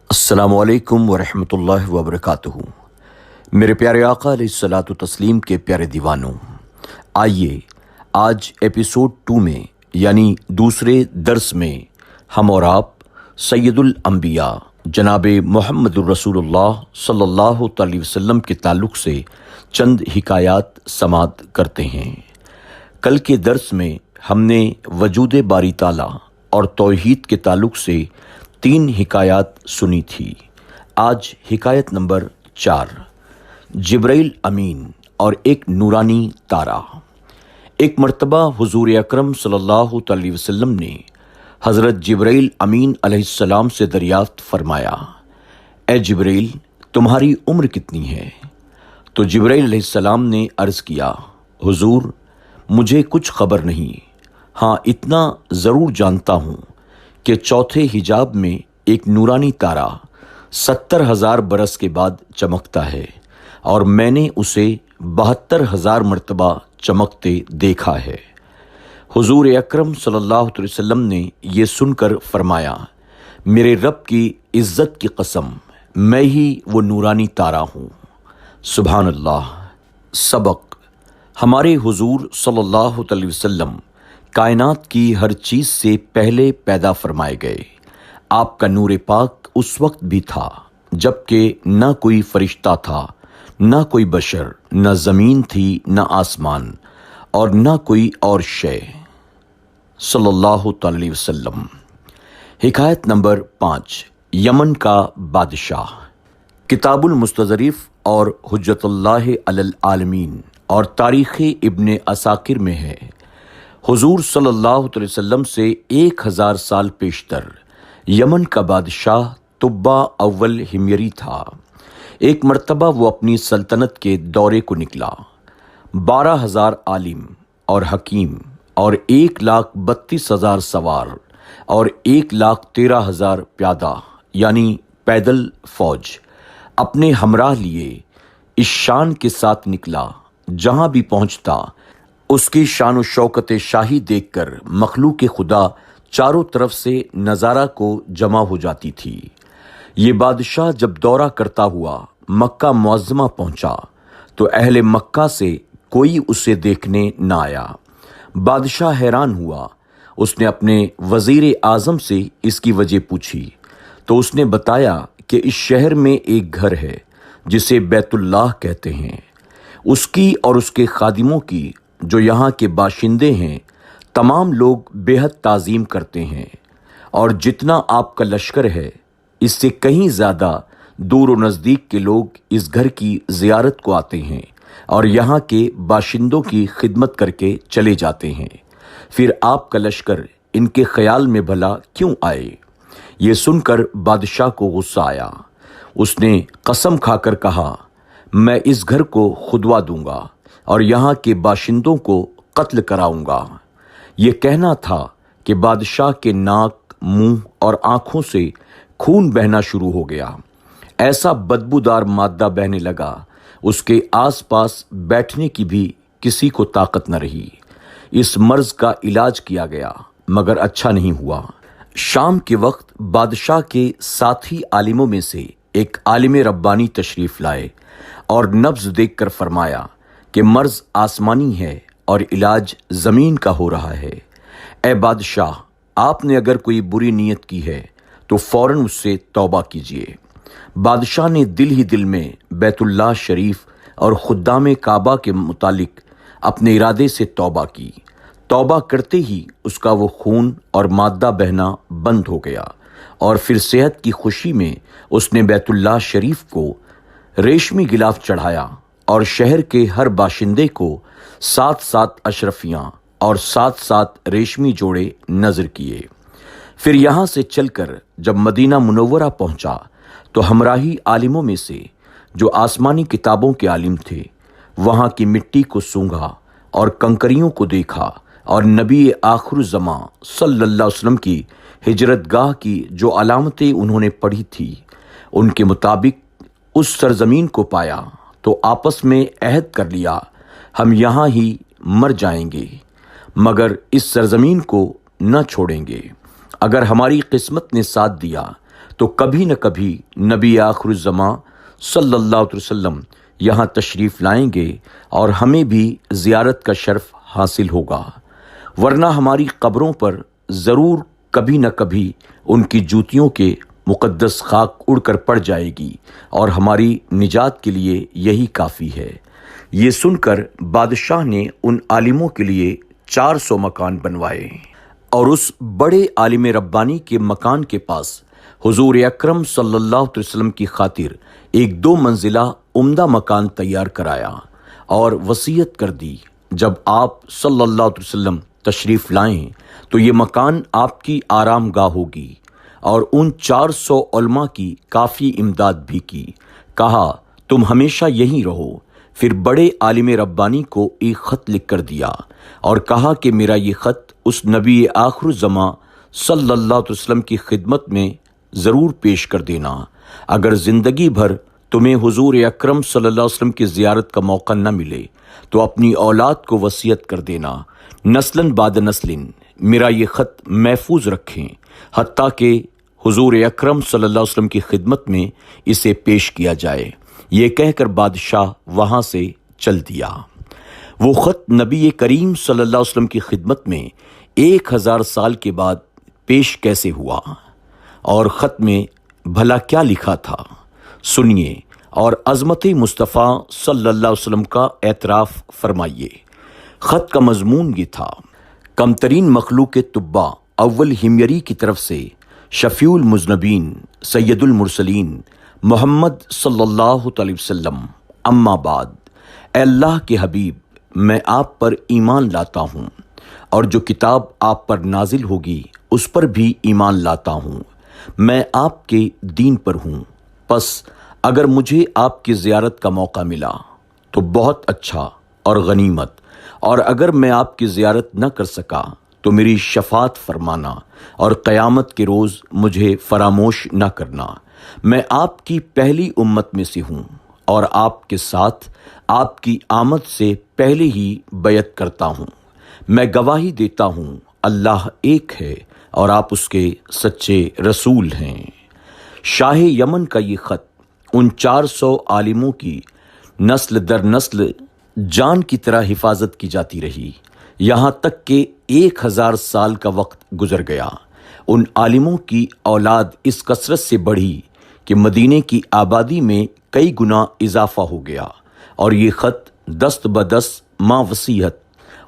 السلام علیکم ورحمۃ اللہ وبرکاتہ۔ میرے پیارے آقا علیہ الصلاۃ والتسلیم کے پیارے دیوانوں، آئیے آج ایپیسوڈ 2 میں یعنی دوسرے درس میں ہم اور آپ سید الانبیاء جناب محمد الرسول اللہ صلی اللہ علیہ وسلم کے تعلق سے چند حکایات سماعت کرتے ہیں۔ کل کے درس میں ہم نے وجود باری تعالیٰ اور توحید کے تعلق سے 3 حکایات سنی تھی۔ آج حکایت نمبر 4، جبرائیل امین اور ایک نورانی تارا۔ ایک مرتبہ حضور اکرم صلی اللہ علیہ وسلم نے حضرت جبرائیل امین علیہ السلام سے دریافت فرمایا، اے جبرائیل، تمہاری عمر کتنی ہے؟ تو جبرائیل علیہ السلام نے عرض کیا، حضور، مجھے کچھ خبر نہیں، ہاں اتنا ضرور جانتا ہوں کہ چوتھے حجاب میں ایک نورانی تارا 70,000 برس کے بعد چمکتا ہے اور میں نے اسے 72,000 مرتبہ چمکتے دیکھا ہے۔ حضور اکرم صلی اللہ علیہ وسلم نے یہ سن کر فرمایا، میرے رب کی عزت کی قسم، میں ہی وہ نورانی تارا ہوں۔ سبحان اللہ۔ سبق: ہمارے حضور صلی اللہ علیہ وسلم کائنات کی ہر چیز سے پہلے پیدا فرمائے گئے۔ آپ کا نور پاک اس وقت بھی تھا جبکہ نہ کوئی فرشتہ تھا، نہ کوئی بشر، نہ زمین تھی، نہ آسمان، اور نہ کوئی اور شے۔ صلی اللہ علیہ وسلم۔ حکایت نمبر 5، یمن کا بادشاہ۔ کتاب المستظرف اور حجت اللہ علی العالمین اور تاریخ ابن عساکر میں ہے، حضور صلی اللہ علیہ وسلم سے 1000 سال پیشتر یمن کا بادشاہ تبا اول ہمیری تھا۔ ایک مرتبہ وہ اپنی سلطنت کے دورے کو نکلا۔ 12,000 عالم اور حکیم اور 1,32,000 سوار اور 1,13,000 پیادہ یعنی پیدل فوج اپنے ہمراہ لیے اس شان کے ساتھ نکلا، جہاں بھی پہنچتا اس کی شان و شوکت شاہی دیکھ کر مخلوق خدا چاروں طرف سے نظارہ کو جمع ہو جاتی تھی۔ یہ بادشاہ جب دورہ کرتا ہوا مکہ معظمہ پہنچا تو اہل مکہ سے کوئی اسے دیکھنے نہ آیا۔ بادشاہ حیران ہوا۔ اس نے اپنے وزیر اعظم سے اس کی وجہ پوچھی تو اس نے بتایا کہ اس شہر میں ایک گھر ہے جسے بیت اللہ کہتے ہیں، اس کی اور اس کے خادموں کی، جو یہاں کے باشندے ہیں، تمام لوگ بے حد تعظیم کرتے ہیں، اور جتنا آپ کا لشکر ہے اس سے کہیں زیادہ دور و نزدیک کے لوگ اس گھر کی زیارت کو آتے ہیں اور یہاں کے باشندوں کی خدمت کر کے چلے جاتے ہیں، پھر آپ کا لشکر ان کے خیال میں بھلا کیوں آئے؟ یہ سن کر بادشاہ کو غصہ آیا۔ اس نے قسم کھا کر کہا، میں اس گھر کو خدوا دوں گا اور یہاں کے باشندوں کو قتل کراؤں گا۔ یہ کہنا تھا کہ بادشاہ کے ناک، منہ اور آنکھوں سے خون بہنا شروع ہو گیا۔ ایسا بدبودار مادہ بہنے لگا، اس کے آس پاس بیٹھنے کی بھی کسی کو طاقت نہ رہی۔ اس مرض کا علاج کیا گیا مگر اچھا نہیں ہوا۔ شام کے وقت بادشاہ کے ساتھی عالموں میں سے ایک عالم ربانی تشریف لائے اور نبض دیکھ کر فرمایا کہ مرض آسمانی ہے اور علاج زمین کا ہو رہا ہے۔ اے بادشاہ، آپ نے اگر کوئی بری نیت کی ہے تو فوراً اس سے توبہ کیجیے۔ بادشاہ نے دل ہی دل میں بیت اللہ شریف اور خدام کعبہ کے متعلق اپنے ارادے سے توبہ کی۔ توبہ کرتے ہی اس کا وہ خون اور مادہ بہنا بند ہو گیا، اور پھر صحت کی خوشی میں اس نے بیت اللہ شریف کو ریشمی غلاف چڑھایا اور شہر کے ہر باشندے کو 7 اشرفیاں اور 7 ریشمی جوڑے نذر کیے۔ پھر یہاں سے چل کر جب مدینہ منورہ پہنچا تو ہمراہی عالموں میں سے جو آسمانی کتابوں کے عالم تھے وہاں کی مٹی کو سونگھا اور کنکریوں کو دیکھا، اور نبی آخر الزماں صلی اللہ علیہ وسلم کی ہجرت گاہ کی جو علامتیں انہوں نے پڑھی تھی ان کے مطابق اس سرزمین کو پایا تو آپس میں عہد کر لیا، ہم یہاں ہی مر جائیں گے مگر اس سرزمین کو نہ چھوڑیں گے۔ اگر ہماری قسمت نے ساتھ دیا تو کبھی نہ کبھی نبی آخر الزماں صلی اللہ علیہ وسلم یہاں تشریف لائیں گے اور ہمیں بھی زیارت کا شرف حاصل ہوگا، ورنہ ہماری قبروں پر ضرور کبھی نہ کبھی ان کی جوتیوں کے مقدس خاک اڑ کر پڑ جائے گی، اور ہماری نجات کے لیے یہی کافی ہے۔ یہ سن کر بادشاہ نے ان عالموں کے لیے 400 مکان بنوائے، اور اس بڑے عالم ربانی کے مکان کے پاس حضور اکرم صلی اللہ علیہ وسلم کی خاطر ایک 2 منزلہ عمدہ مکان تیار کرایا، اور وصیت کر دی جب آپ صلی اللہ علیہ وسلم تشریف لائیں تو یہ مکان آپ کی آرام گاہ ہوگی، اور ان 400 علماء کی کافی امداد بھی کی۔ کہا تم ہمیشہ یہیں رہو۔ پھر بڑے عالم ربانی کو ایک خط لکھ کر دیا اور کہا کہ میرا یہ خط اس نبی آخر الزماں صلی اللہ علیہ وسلم کی خدمت میں ضرور پیش کر دینا۔ اگر زندگی بھر تمہیں حضور اکرم صلی اللہ علیہ وسلم کی زیارت کا موقع نہ ملے تو اپنی اولاد کو وصیت کر دینا، نسلاً بعد نسلٍ میرا یہ خط محفوظ رکھیں، حتیٰ کہ حضور اکرم صلی اللہ علیہ وسلم کی خدمت میں اسے پیش کیا جائے۔ یہ کہہ کر بادشاہ وہاں سے چل دیا۔ وہ خط نبی کریم صلی اللہ علیہ وسلم کی خدمت میں 1000 سال کے بعد پیش کیسے ہوا، اور خط میں بھلا کیا لکھا تھا؟ سنیے اور عظمت مصطفیٰ صلی اللہ علیہ وسلم کا اعتراف فرمائیے۔ خط کا مضمون یہ تھا: کم ترین مخلوق طبع اول ہمیری کی طرف سے شفیع المذنبین سید المرسلین محمد صلی اللہ علیہ وسلم، اما بعد۔ اے اللہ کے حبیب، میں آپ پر ایمان لاتا ہوں، اور جو کتاب آپ پر نازل ہوگی اس پر بھی ایمان لاتا ہوں۔ میں آپ کے دین پر ہوں، پس اگر مجھے آپ کی زیارت کا موقع ملا تو بہت اچھا اور غنیمت، اور اگر میں آپ کی زیارت نہ کر سکا تو میری شفاعت فرمانا، اور قیامت کے روز مجھے فراموش نہ کرنا۔ میں آپ کی پہلی امت میں سے ہوں، اور آپ کے ساتھ آپ کی آمد سے پہلے ہی بیعت کرتا ہوں۔ میں گواہی دیتا ہوں اللہ ایک ہے اور آپ اس کے سچے رسول ہیں۔ شاہ یمن کا یہ خط ان 400 عالموں کی نسل در نسل جان کی طرح حفاظت کی جاتی رہی، یہاں تک کہ 1000 سال کا وقت گزر گیا۔ ان عالموں کی اولاد اس کثرت سے بڑھی کہ مدینے کی آبادی میں کئی گنا اضافہ ہو گیا، اور یہ خط دست بدست ماں وصیت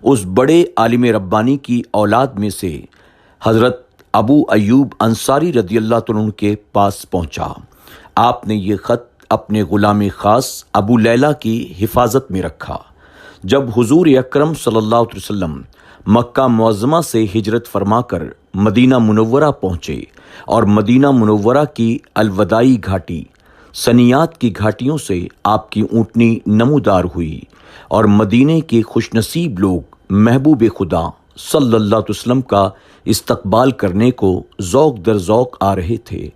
اس بڑے عالم ربانی کی اولاد میں سے حضرت ابو ایوب انصاری رضی اللہ عنہ کے پاس پہنچا۔ آپ نے یہ خط اپنے غلام خاص ابو لیلہ کی حفاظت میں رکھا۔ جب حضور اکرم صلی اللہ علیہ وسلم مکہ معظمہ سے ہجرت فرما کر مدینہ منورہ پہنچے، اور مدینہ منورہ کی الوداعی گھاٹی سنیات کی گھاٹیوں سے آپ کی اونٹنی نمودار ہوئی، اور مدینے کے خوش نصیب لوگ محبوب خدا صلی اللہ علیہ وسلم کا استقبال کرنے کو ذوق در ذوق آ رہے تھے۔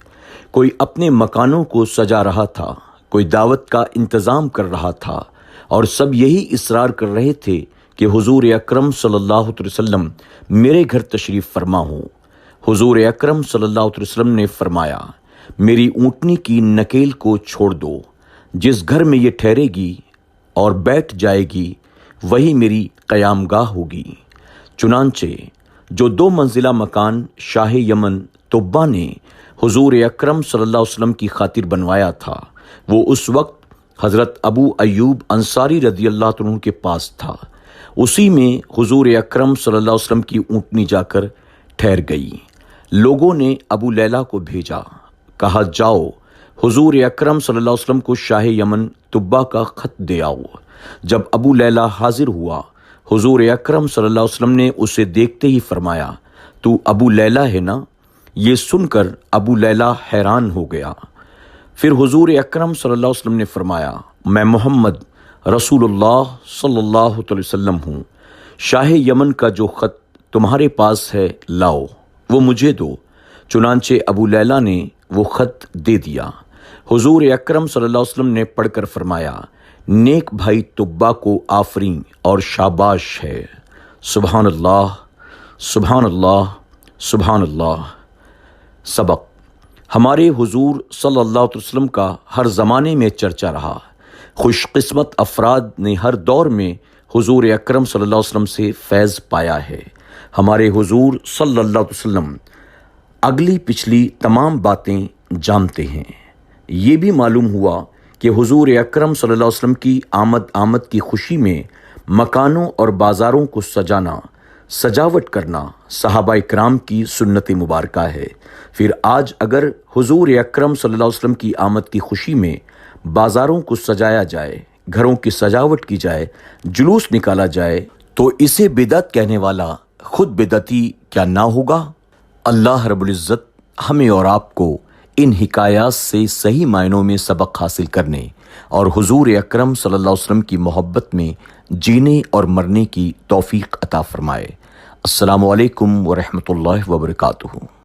کوئی اپنے مکانوں کو سجا رہا تھا، کوئی دعوت کا انتظام کر رہا تھا، اور سب یہی اصرار کر رہے تھے کہ حضور اکرم صلی اللہ علیہ وسلم میرے گھر تشریف فرما ہوں۔ حضور اکرم صلی اللہ علیہ وسلم نے فرمایا، میری اونٹنی کی نکیل کو چھوڑ دو، جس گھر میں یہ ٹھہرے گی اور بیٹھ جائے گی وہی میری قیام گاہ ہوگی۔ چنانچہ جو 2 منزلہ مکان شاہ یمن طبع نے حضور اکرم صلی اللہ علیہ وسلم کی خاطر بنوایا تھا، وہ اس وقت حضرت ابو ایوب انصاری رضی اللہ عنہ کے پاس تھا۔ اسی میں حضور اکرم صلی اللہ علیہ وسلم کی اونٹنی جا کر ٹھہر گئی۔ لوگوں نے ابو لیلہ کو بھیجا، کہا جاؤ حضور اکرم صلی اللہ علیہ وسلم کو شاہ یمن طبع کا خط دے آؤ۔ جب ابو لیلہ حاضر ہوا، حضور اکرم صلی اللہ علیہ وسلم نے اسے دیکھتے ہی فرمایا، تو ابو لیلہ ہے نا؟ یہ سن کر ابو لیلہ حیران ہو گیا۔ پھر حضور اکرم صلی اللہ علیہ وسلم نے فرمایا، میں محمد رسول اللہ صلی اللہ علیہ وسلم ہوں۔ شاہ یمن کا جو خط تمہارے پاس ہے لاؤ، وہ مجھے دو۔ چنانچہ ابو لیلہ نے وہ خط دے دیا۔ حضور اکرم صلی اللہ علیہ وسلم نے پڑھ کر فرمایا، نیک بھائی طبع کو آفرین اور شاباش ہے۔ سبحان اللہ، سبحان اللہ، سبحان اللہ۔ سبق: ہمارے حضور صلی اللہ علیہ وسلم کا ہر زمانے میں چرچا رہا۔ خوش قسمت افراد نے ہر دور میں حضور اکرم صلی اللہ علیہ وسلم سے فیض پایا ہے۔ ہمارے حضور صلی اللہ علیہ وسلم اگلی پچھلی تمام باتیں جانتے ہیں۔ یہ بھی معلوم ہوا کہ حضور اکرم صلی اللہ علیہ وسلم کی آمد کی خوشی میں مکانوں اور بازاروں کو سجانا، سجاوٹ کرنا صحابہ کرام کی سنت مبارکہ ہے۔ پھر آج اگر حضور اکرم صلی اللہ علیہ وسلم کی آمد کی خوشی میں بازاروں کو سجایا جائے، گھروں کی سجاوٹ کی جائے، جلوس نکالا جائے، تو اسے بدعت کہنے والا خود بدعتی کیا نہ ہوگا؟ اللہ رب العزت ہمیں اور آپ کو ان حکایات سے صحیح معنوں میں سبق حاصل کرنے اور حضور اکرم صلی اللہ علیہ وسلم کی محبت میں جینے اور مرنے کی توفیق عطا فرمائے۔ السلام علیکم ورحمۃ اللہ وبرکاتہ۔